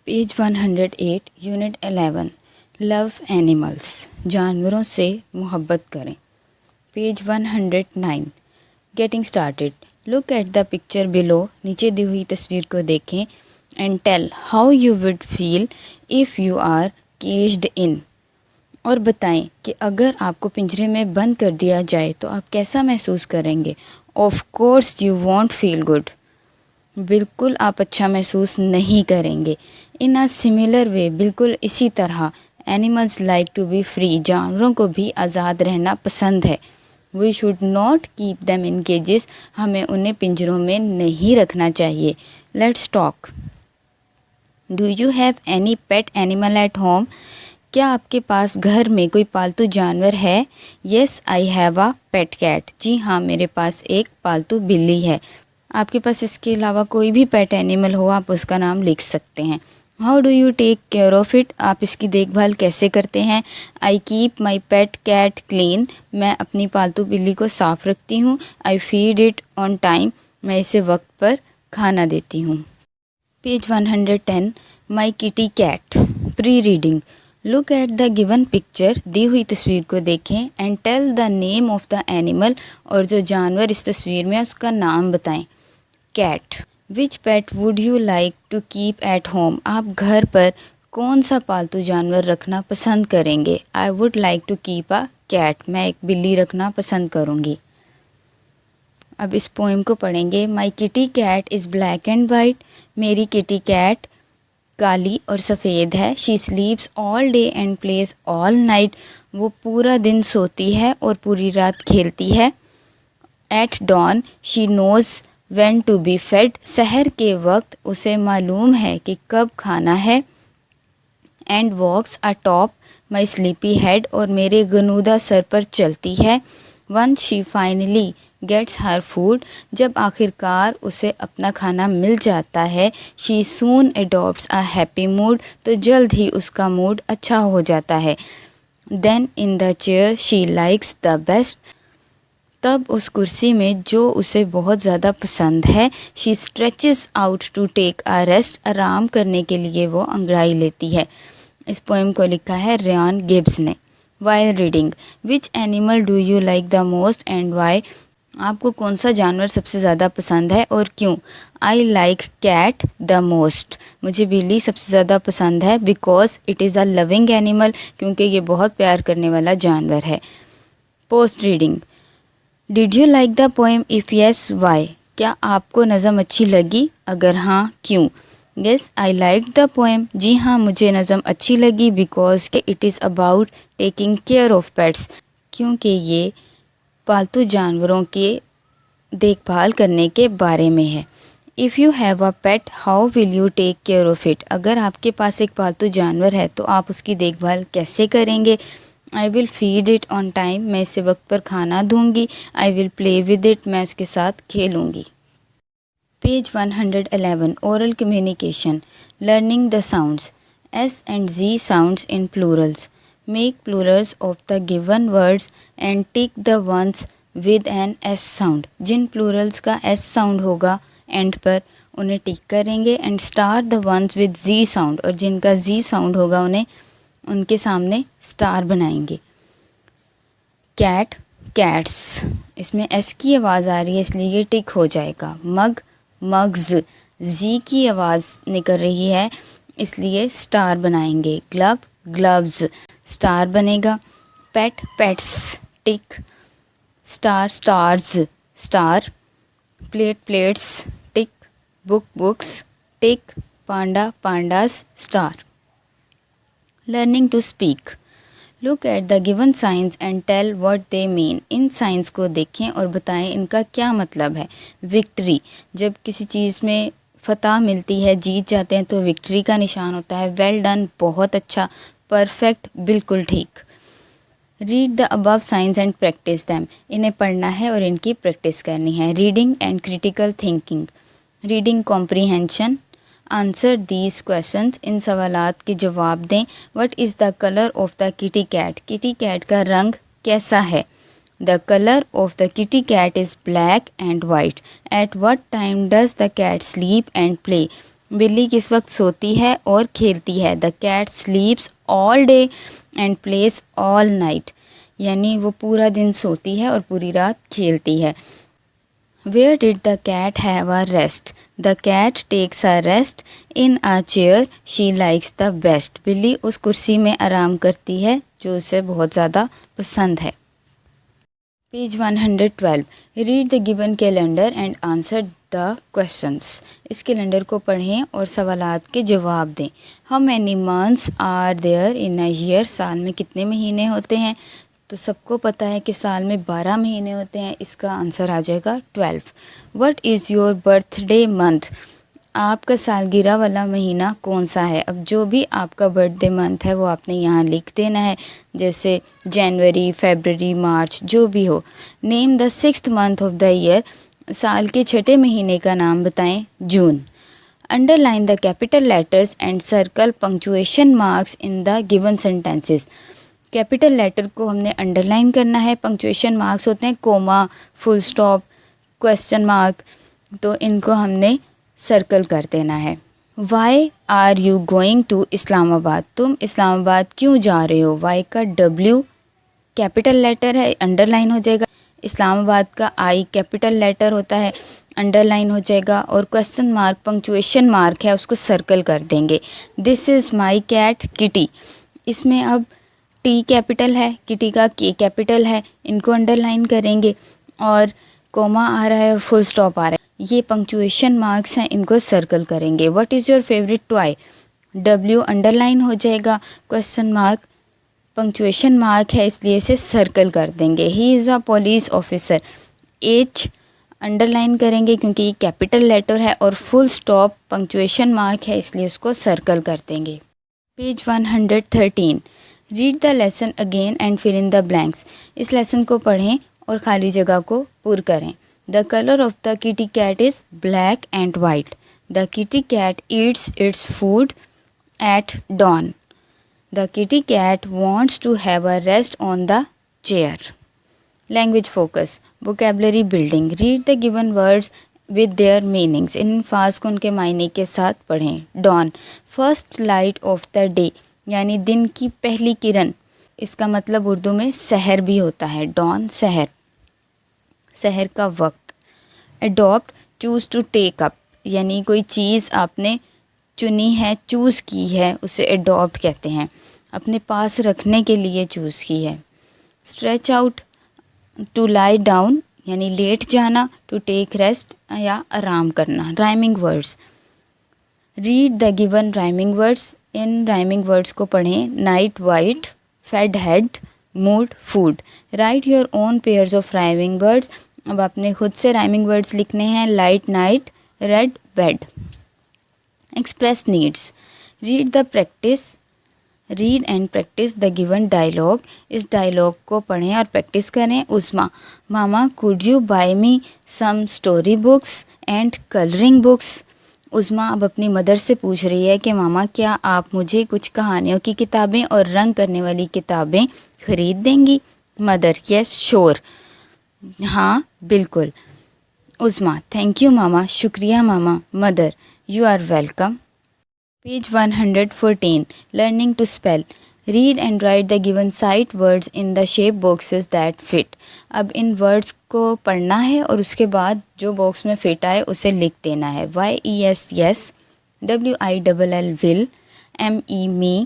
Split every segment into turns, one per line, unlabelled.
Page 108 unit 11 love animals जानवरों से मोहब्बत करें। Page 109 getting started look at the picture below नीचे दी हुई तस्वीर को देखें and tell how you would feel if you are caged in और बताएं कि अगर आपको पिंजरे में बंद कर दिया जाए तो आप कैसा महसूस करेंगे। Of course you want feel good, बिल्कुल आप अच्छा महसूस नहीं करेंगे। इन अ सिमिलर वे बिल्कुल इसी तरह animals like to be free जानवरों को भी आज़ाद रहना पसंद है। We should not keep them in cages हमें उन्हें पिंजरों में नहीं रखना चाहिए। Let's talk. Do you have any pet animal at home? क्या आपके पास घर में कोई पालतू जानवर है? Yes I have a pet cat. जी हाँ, मेरे पास एक पालतू बिल्ली है। आपके पास इसके अलावा कोई भी पेट एनिमल हो आप उसका नाम लिख सकते हैं। How do you take care of it? आप इसकी देखभाल कैसे करते हैं? I keep my pet cat clean. मैं अपनी पालतू बिल्ली को साफ़ रखती हूँ। I feed it on time. मैं इसे वक्त पर खाना देती हूँ। Page 110 my kitty cat pre reading look at the given picture दी हुई तस्वीर को देखें and tell the name of the animal और जो जानवर इस तस्वीर में है उसका नाम बताएं। Cat. Which pet would you like to keep at home? आप घर पर कौन सा पालतू जानवर रखना पसंद करेंगे? I would like to keep a cat. मैं एक बिल्ली रखना पसंद करूँगी। अब इस पोएम को पढ़ेंगे। My kitty cat is black and white. मेरी किटी कैट काली और सफ़ेद है। She sleeps all day and plays all night. वो पूरा दिन सोती है और पूरी रात खेलती है। At dawn she knows when to be fed. सहर के वक्त उसे मालूम है कि कब खाना है। And walks atop my sleepy head और मेरे गनूदा सर पर चलती है। Once she finally gets her food जब आखिरकार उसे अपना खाना मिल जाता है। She soon adopts a happy mood तो जल्द ही उसका मूड अच्छा हो जाता है। Then in the chair she likes the best. तब उस कुर्सी में जो उसे बहुत ज़्यादा पसंद है। She stretches out to take a rest. आराम करने के लिए वो अंगड़ाई लेती है। इस पोएम को लिखा है रियान गिब्स ने। While reading which animal do you like the most and why? आपको कौन सा जानवर सबसे ज़्यादा पसंद है और क्यों? I like cat the most. मुझे बिल्ली सबसे ज़्यादा पसंद है because it is a loving animal क्योंकि ये बहुत प्यार करने वाला जानवर है। Post reading did you like the poem? If yes why? क्या आपको नज़म अच्छी लगी? अगर हाँ क्यों? Yes I like the poem. जी हाँ, मुझे नज़म अच्छी लगी because it is about taking care of pets क्योंकि ये पालतू जानवरों के देखभाल करने के बारे में है। If you have a pet how will you take care of it? अगर आपके पास एक पालतू जानवर है तो आप उसकी देखभाल कैसे करेंगे? I will feed it on time. मैं इसे वक्त पर खाना दूंगी। I will play with it. मैं उसके साथ खेलूँगी। Page 111 oral communication learning the sounds S and Z sounds in plurals. Make plurals of the given words and tick the ones with an S sound. जिन plurals का S sound होगा end पर उन्हें tick करेंगे and star the ones with Z sound और जिनका जी sound होगा उन्हें उनके सामने स्टार बनाएंगे। कैट कैट्स इसमें एस की आवाज़ आ रही है इसलिए ये टिक हो जाएगा। मग मग्स जी की आवाज़ निकल रही है इसलिए स्टार बनाएंगे। ग्लव ग्लव्स स्टार बनेगा। Pet pets tick. Star stars star. Plate plates tick. Book books tick. Panda pandas star. Learning to speak look at the given signs and tell what they mean. इन signs को देखें और बताएं इनका क्या मतलब है। विक्ट्री जब किसी चीज़ में फ़तह मिलती है, जीत जाते हैं तो विक्ट्री का निशान होता है। वेल डन बहुत अच्छा। परफेक्ट बिल्कुल ठीक। Read the above signs and practise them. इन्हें पढ़ना है और इनकी प्रैक्टिस करनी है। Reading and critical thinking reading comprehension. Answer these questions इन सवालात के जवाब दें। What is the colour of the kitty cat? Kitty cat का रंग कैसा है? The colour of the kitty cat is black and white. At what time does the cat sleep and play? बिल्ली किस वक्त सोती है और खेलती है? The cat sleeps all day and plays all night, यानी वो पूरा दिन सोती है और पूरी रात खेलती है। Where did the cat have a rest? The cat takes a rest in a chair she likes the best. बिल्ली उस कुर्सी में आराम करती है जो उसे बहुत ज़्यादा पसंद है। Page 112, read the given calendar and answer the questions. इस कैलेंडर को पढ़ें और सवालात के जवाब दें। How many months are there in a year? साल में कितने महीने होते हैं? तो सबको पता है कि साल में 12 महीने होते हैं। इसका आंसर आ जाएगा 12। What is your birthday month? आपका सालगिरह वाला महीना कौन सा है? अब जो भी आपका बर्थडे मंथ है वो आपने यहाँ लिख देना है, जैसे जनवरी, फरवरी, मार्च, जो भी हो। Name the 6th month of the year. साल के छठे महीने का नाम बताएं, जून। Underline the capital letters and circle punctuation marks in the given sentences. Capital letter को हमने अंडरलाइन करना है। पंक्चुएशन मार्क्स होते हैं comma, full stop, question mark, तो इनको हमने सर्कल कर देना है। Why are you going to Islamabad? तुम इस्लामाबाद क्यों जा रहे हो? वाई का W कैपिटल लेटर है, अंडरलाइन हो जाएगा। इस्लामाबाद का I कैपिटल लेटर होता है, अंडरलाइन हो जाएगा। और क्वेश्चन मार्क पंक्चुएशन मार्क है, उसको सर्कल कर देंगे। This is my cat kitty. इसमें अब T कैपिटल है, किटी का K कैपिटल है, इनको अंडरलाइन करेंगे। और कोमा आ रहा है, फुल स्टॉप आ रहा है, ये पंक्चुएशन मार्क्स हैं, इनको सर्कल करेंगे। What is your favourite toy? W underline हो जाएगा, क्वेश्चन मार्क पंक्चुएशन मार्क है इसलिए इसे सर्कल कर देंगे। He is a police officer. H underline करेंगे क्योंकि ये कैपिटल लेटर है, और फुल स्टॉप पंक्चुएशन मार्क है इसलिए उसको सर्कल कर देंगे। Page 113, read the lesson again and fill in the blanks. इस लेसन को पढ़ें और खाली जगह को पूर करें। The colour of the kitty cat is black and white. The kitty cat eats its food at dawn. The kitty cat wants to have a rest on the chair. Language focus, vocabulary building. Read the given words with their meanings. In fast को उनके मायने के साथ पढ़ें। dawn, first light of the day, यानी दिन की पहली किरण। इसका मतलब उर्दू में सहर भी होता है। dawn सहर, सहर का वक्त। adopt, choose to take up, यानी कोई चीज़ आपने चुनी है, चूज़ की है, उसे एडॉप्ट कहते हैं, अपने पास रखने के लिए चूज़ की है। Stretch out, to lie down, यानी लेट जाना। टू टेक रेस्ट, या आराम करना। Rhyming words, read the given rhyming words. इन राइमिंग वर्ड्स को पढ़ें। Night white, fed head, mood food. Write your own pairs of rhyming words. अब आपने खुद से राइमिंग वर्ड्स लिखने हैं। Light night, red bed. Express needs, read the practice, read and practice the given dialogue. इस dialogue को पढ़ें और प्रैक्टिस करें। Usma, mama could you buy me some story books and colouring books. Usma अब अपनी मदर से पूछ रही है कि मामा क्या आप मुझे कुछ कहानियों की किताबें और रंग करने वाली किताबें खरीद देंगी? मदर, यस श्योर, हाँ बिल्कुल। उस्मा, थैंक यू मामा, शुक्रिया मामा। Mother, you are welcome. Page 114, learning to spell. Read and write the given sight words in the shape boxes that fit. अब इन वर्ड्स को पढ़ना है और उसके बाद जो बॉक्स में फिट आए उसे लिख देना है। YES yes, WILL will, ME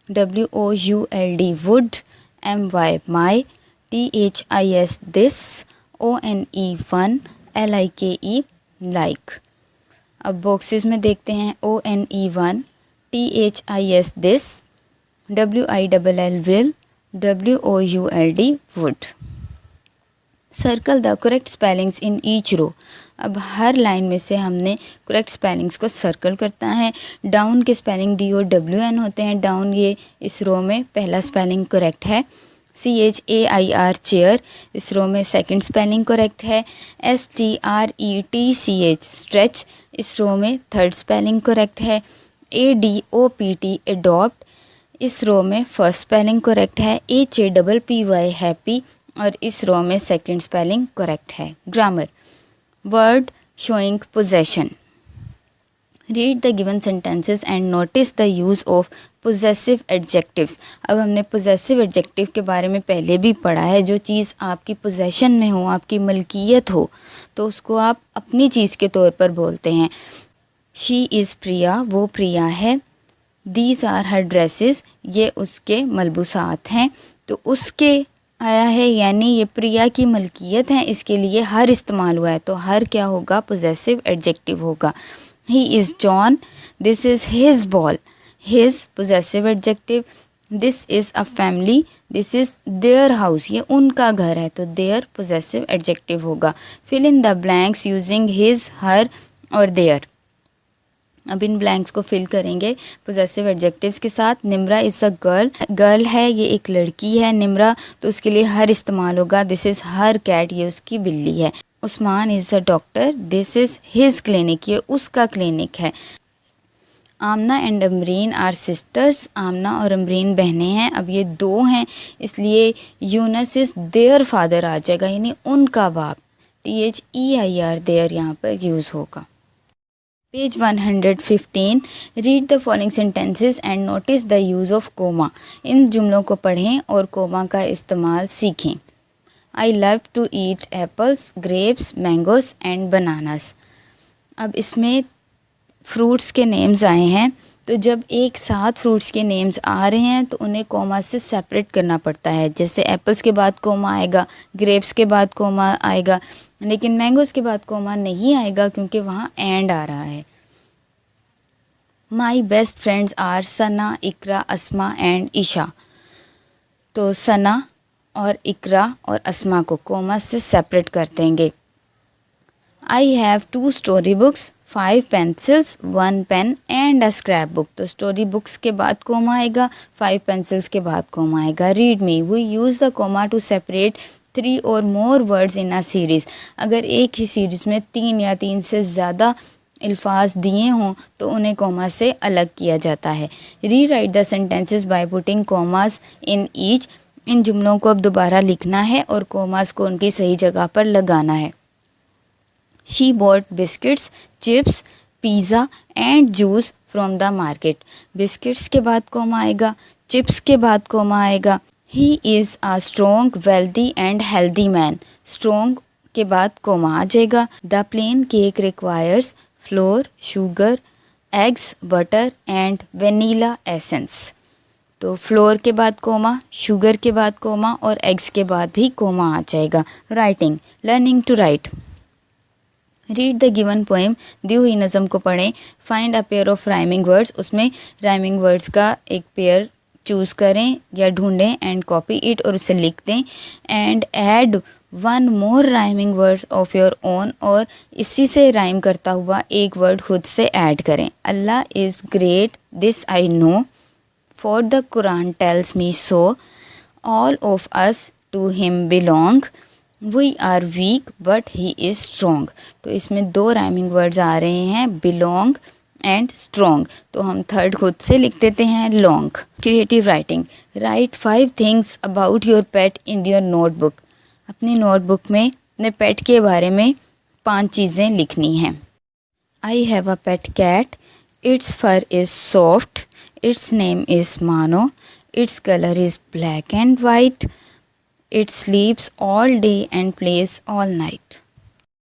WOULD would, MY my, THIS this, ONE one, LIKE like. अब बॉक्सेस में देखते हैं। ONE1, THIS this, WILL will, WOULD would. Circle the correct spellings in each row. अब हर लाइन में से हमने correct spellings को सर्कल करना है। डाउन के स्पेलिंग DOWN होते हैं। डाउन ये इस रो में पहला स्पेलिंग करेक्ट है। CHAIR चेयर, इस रो में सेकंड स्पेलिंग करेक्ट है। STRETCH स्ट्रेच, इस रो में थर्ड स्पेलिंग करेक्ट है। ADOPT एडॉप्ट, इस रो में फर्स्ट स्पेलिंग करेक्ट है। HAPPY हैप्पी, और इस रो में सेकंड स्पेलिंग करेक्ट है। Grammar, word showing possession. Read the given sentences and notice the use of possessive adjectives. अब हमने पोजेसिव एडजेक्टिव के बारे में पहले भी पढ़ा है। जो चीज़ आपकी पोजेशन में हो, आपकी मलकियत हो, तो उसको आप अपनी चीज़ के तौर पर बोलते हैं। शी इज़ प्रिया, वो प्रिया है। दीज आर हर ड्रेसेस, ये उसके मलबूसात हैं। तो उसके आया है, यानी ये प्रिया की मलकियत है, इसके लिए हर इस्तेमाल हुआ है, तो हर क्या होगा, पोजेसिव एडजेक्टिव होगा। He is John, this is his ball, his possessive adjective. This is a family, this is their house, ये उनका घर है, तो देयर पोजेसिव एडजेक्टिव होगा। Fill in the blanks using his, her और देयर। अब इन ब्लैंक्स को फिल करेंगे पोजेसिव एडजेक्टिव्स के साथ। Nimra is a girl, girl है, ये एक लड़की है निम्रा, तो उसके लिए हर इस्तेमाल होगा। दिस इज़ हर कैट, ये उसकी बिल्ली है। Usman is a doctor, this is his clinic, ये उसका क्लिनिक है। आमना एंड अमरीन आर सिस्टर्स, आमना और अमरीन बहनें हैं। अब ये दो हैं, इसलिए यूनस इज़ देयर फादर आ जाएगा, यानी उनका बाप। THEIR देयर यहाँ पर यूज़ होगा। Page 115, read the following sentences and notice the use of comma. इन जुमलों को पढ़ें और कोमा का इस्तेमाल सीखें। I love to eat apples, grapes, mangoes and bananas. अब इसमें फ्रूट्स के नेम्स आए हैं, तो जब एक साथ फ्रूट्स के नेम्स आ रहे हैं तो उन्हें कोमा से सेपरेट करना पड़ता है। जैसे एप्पल्स के बाद कोमा आएगा, ग्रेप्स के बाद कोमा आएगा, लेकिन मैंगोस के बाद कोमा नहीं आएगा क्योंकि वहाँ एंड आ रहा है। My best friends are Sana, Iqra, Asma and Esha. तो सना और इकरा और अस्मा को कोमा से सेपरेट कर देंगे। I have 2 story books, 5 pencils, 1 pen and a scrap book. तो स्टोरी बुक्स के बाद कोमा आएगा, 5 पेंसिल्स के बाद कोमा आएगा। Read me, we use the comma to separate 3 और more words in a series. अगर एक ही सीरीज़ में 3 या 3 से ज़्यादा अल्फाज दिए हों तो उन्हें कोमा से अलग किया जाता है। Rewrite the sentences by putting commas in each. इन जुमलों को अब दोबारा लिखना है और कोमास को उनकी सही जगह पर लगाना है। She bought biscuits, chips, pizza and juice from the market. Biscuits के बाद कोमा आएगा, चिप्स के बाद कोमा आएगा। He is a strong, wealthy and healthy man. Strong के बाद कोमा आ जाएगा। The plain cake requires floor, sugar, eggs, butter and vanilla essence. तो फ्लोर के बाद कोमा, शुगर के बाद कोमा और एग्स के बाद भी कोमा आ जाएगा। Writing, learning to write. Read the given poem, दी हुई नज़म को पढ़ें। Find a pair of rhyming words, उसमें राइमिंग वर्ड्स का एक पेयर चूज़ करें या ढूंढें एंड कॉपी इट और उसे लिख दें। And add 1 more rhyming words of your own, और इसी से राइम करता हुआ एक वर्ड खुद से ऐड करें। Allah is great, this I know, for the Quran tells me so, all of us to him belong, we are weak but he is strong. तो इसमें 2 राइमिंग वर्ड्स आ रहे हैं, बिलोंग एंड स्ट्रॉन्ग। तो हम third खुद से लिख देते हैं, long. Creative writing, right 5 things about your pet in your notebook. अपनी नोटबुक में अपने पेट के बारे में 5 चीज़ें लिखनी हैं। I have a pet cat, its fur is soft, its name is Mano, its colour is black and white, it sleeps all day and plays all night.